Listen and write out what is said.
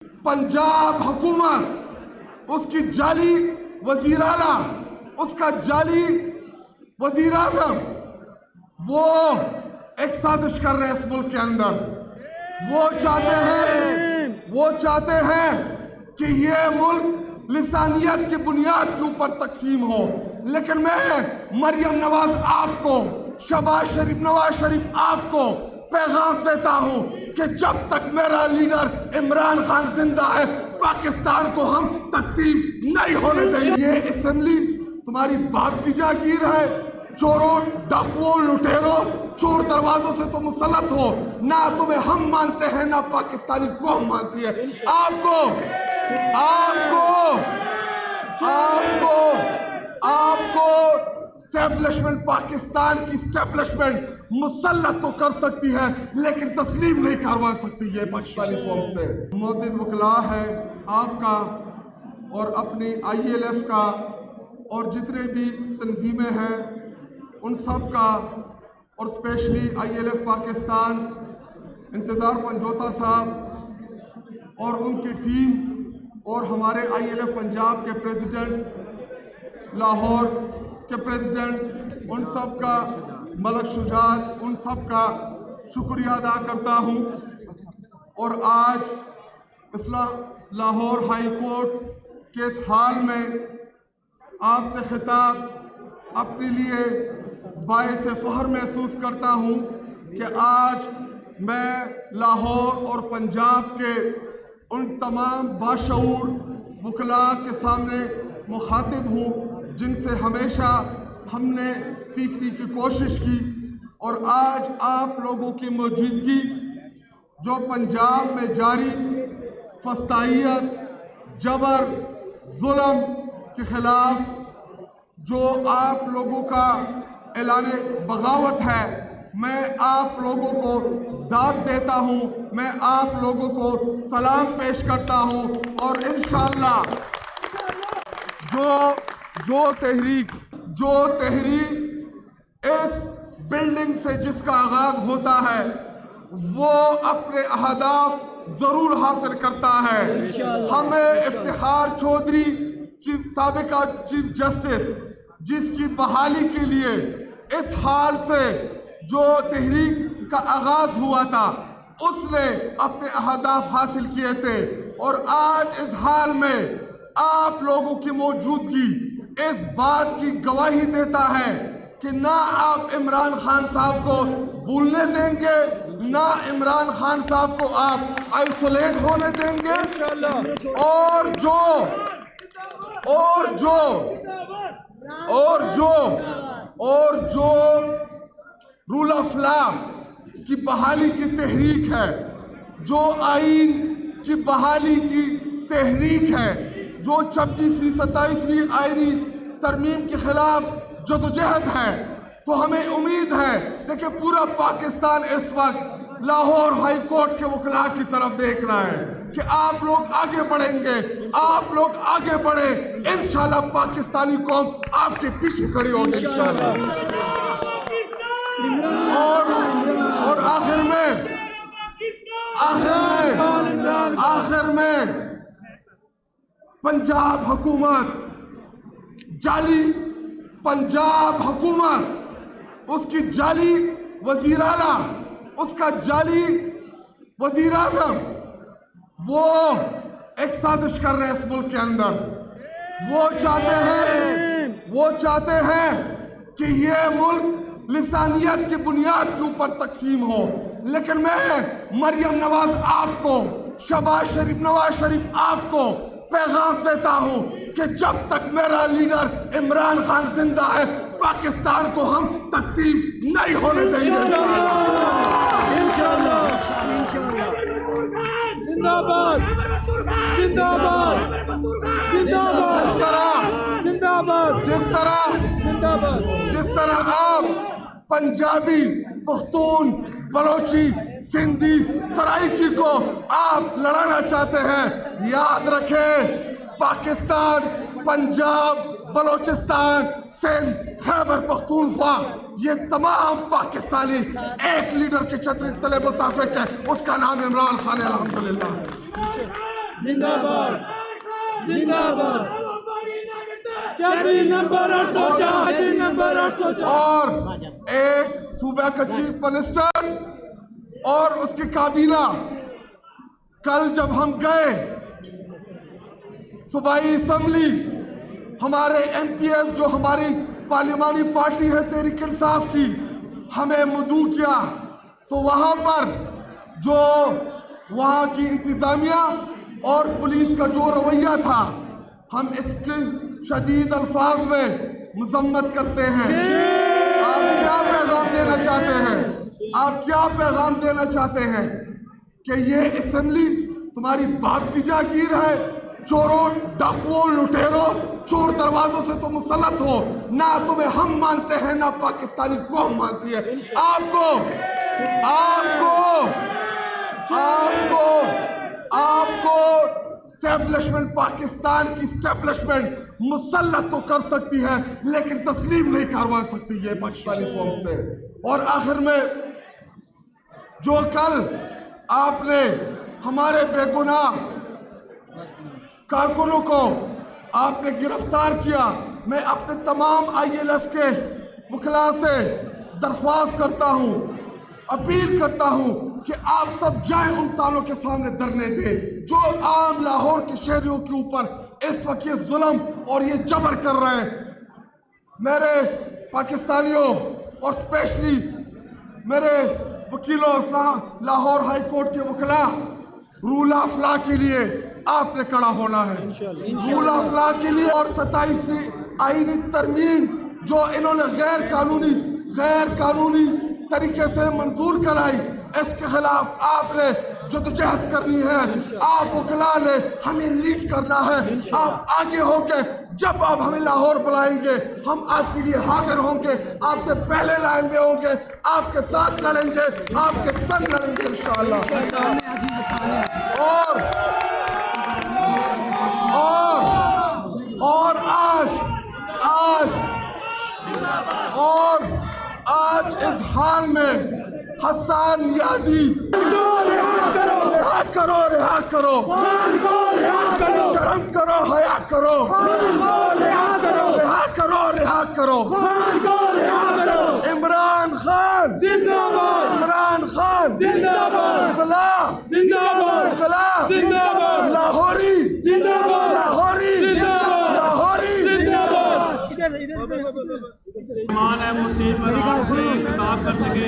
पंजाब हुकूमत, उसकी जाली वजीर आला, उसका जाली वजीर आजम, वो एक साजिश कर रहे हैं इस मुल्क के अंदर। वो चाहते हैं कि ये मुल्क लिसानियत की बुनियाद के ऊपर तकसीम हो। लेकिन मैं मरियम नवाज आपको, शहबाज शरीफ, नवाज शरीफ आपको पैगाम देता हूं कि जब तक मेरा लीडर इमरान खान जिंदा है, पाकिस्तान को हम तकसीम नहीं होने देंगे। ये असेंबली तुम्हारी बाप की जागीर है। चोरों, डाकुओं, लुटेरों, चोर दरवाजों से तुम मुसल्लत हो। ना तुम्हें हम मानते हैं, ना पाकिस्तानी कौम मानती है। आपको स्टैब्लिशमेंट, पाकिस्तान की स्टैब्लिशमेंट मुसल्लत तो कर सकती है, लेकिन तस्लीम नहीं करवा सकती ये पाकिस्तानी कौम से। मोअज़्ज़िज़ वकला है आपका और अपनी ILF का और जितने भी तंजीमें हैं उन सब का, और स्पेशली ILF पाकिस्तान, इंतज़ार पंजोता साहब और उनकी टीम, और हमारे ILF पंजाब के प्रेसिडेंट, लाहौर के प्रेसिडेंट, उन सब का, मलक शुजात, उन सब का शुक्रिया अदा करता हूँ। और आज लाहौर हाई कोर्ट के इस हाल में आपसे खिताब अपने लिए बायस फ़ख्र महसूस करता हूँ कि आज मैं लाहौर और पंजाब के उन तमाम बाशऊर वकला के सामने मुखातिब हूँ जिनसे हमेशा हमने सीखने की कोशिश की। और आज आप लोगों की मौजूदगी जो पंजाब में जारी फस्तायत, जबर, जुल्म के खिलाफ जो आप लोगों का ऐलाने बगावत है, मैं आप लोगों को दाद देता हूँ, मैं आप लोगों को सलाम पेश करता हूँ। और इंशाअल्लाह जो तहरीक इस बिल्डिंग से जिसका आगाज होता है, वो अपने अहदाफ जरूर हासिल करता है। हमें इफ्तिखार चौधरी, साबिका चीफ जस्टिस, जिसकी बहाली के लिए इस हाल से जो तहरीक का आगाज हुआ था, उसने अपने अहदाफ हासिल किए थे। और आज इस हाल में आप लोगों की मौजूदगी इस बात की गवाही देता है कि ना आप इमरान खान साहब को भूलने देंगे, ना इमरान खान साहब को आप आइसोलेट होने देंगे। और जो रूल ऑफ लॉ की बहाली की तहरीक है, जो आइन की बहाली की तहरीक है, जो 26वीं 27वीं आईनी तरमीम के खिलाफ जदोजहद है, तो हमें उम्मीद है। देखिए, पूरा पाकिस्तान इस वक्त लाहौर हाई कोर्ट के वकला की तरफ देख रहा है कि आप लोग आगे बढ़ेंगे, आप लोग आगे बढ़े, इंशाल्लाह पाकिस्तानी कौम आपके पीछे खड़ी होगी इंशाल्लाह। और आखिर में पंजाब हुकूमत, जाली पंजाब हुकूमत, उसकी जाली वजीर आला, उसका जाली वजीर आजम, वो एक साजिश कर रहे हैं इस मुल्क के अंदर। वो चाहते हैं कि ये मुल्क लिसानियत की बुनियाद के ऊपर तकसीम हो। लेकिन मैं मरियम नवाज आपको, शहबाज शरीफ, नवाज शरीफ आपको पैगाम देता हूं कि जब तक मेरा लीडर इमरान खान जिंदा है, पाकिस्तान को हम तकसीम नहीं होने देंगे इंशाअल्लाह। जिंदाबाद जिंदाबाद जिंदाबाद। जिस तरह आप पंजाबी, पख्तून, बलोची, सिंधी, सराइकी को आप लड़ाना चाहते हैं, याद रखें पाकिस्तान, पंजाब, बलोचिस्तान, सिंध, खैबर पख्तूनख्वा, ये तमाम पाकिस्तानी एक लीडर की छतरी तले मुताफिक है, उसका नाम इमरान खान है। अल्हम्दुलिल्लाह। जिंदाबाद जिंदाबाद नंबर 804 और एक सूबे का चीफ मिनिस्टर और उसकी काबीना। कल जब हम गए सूबाई असम्बली, हमारे MPs जो हमारी पार्लिमानी पार्टी है तहरीक इंसाफ की, हमें मदऊ किया, तो वहाँ पर जो वहाँ की इंतज़ामिया और पुलिस का जो रवैया था, हम इसके शदीद अल्फाज में मजम्मत करते हैं। आप क्या पैगाम देना चाहते हैं? आप क्या पैगाम देना चाहते हैं कि ये असेंबली तुम्हारी बाप की जागीर है? चोरों, डाकुओं, लुटेरों, चोर दरवाजों से तुम मुसल्लत हो, ना तुम्हें हम मानते हैं ना पाकिस्तानी कौम मानती है। आपको स्टैब्लिशमेंट, पाकिस्तान की स्टैब्लिशमेंट मुसल्लत तो कर सकती है लेकिन तस्लीम नहीं करवा सकती ये पाकिस्तानी कौम से। और आखिर में जो कल आपने हमारे बेगुनाह कारकुनों को आपने गिरफ्तार किया, मैं अपने तमाम ILF के वकला से दरख्वास्त करता हूँ, अपील करता हूँ कि आप सब जाएं उन तालों के सामने धरने दें जो आम लाहौर के शहरियों के ऊपर इस वक्त ये जुल्म और ये जबर कर रहे हैं। मेरे पाकिस्तानियों और स्पेशली मेरे वकीलों, लाहौर हाई कोर्ट के वकला, रूल ऑफ लॉ के लिए आपने खड़ा होना है, रूल ऑफ लॉ के लिए। और 27वीं आईनी तरमीम जो इन्होंने गैर कानूनी तरीके से मंजूर कराई, इसके खिलाफ आपने जदोजहद करनी है। आप वकला ने हमें लीड करना है। आप आगे होंगे, जब आप हमें लाहौर बुलाएंगे हम आपके लिए हाजिर होंगे, आपसे पहले लाइन में होंगे, आपके साथ लड़ेंगे, आपके संग लड़ेंगे इंशाअल्लाह। और आज इस हाल में हसन नियाजी रिहा करो, शर्म करो, हया करो, रिहा करो। इमरान खान जिंदाबाद, लाहौरी मान है मुस्लिम खिताब कर सके।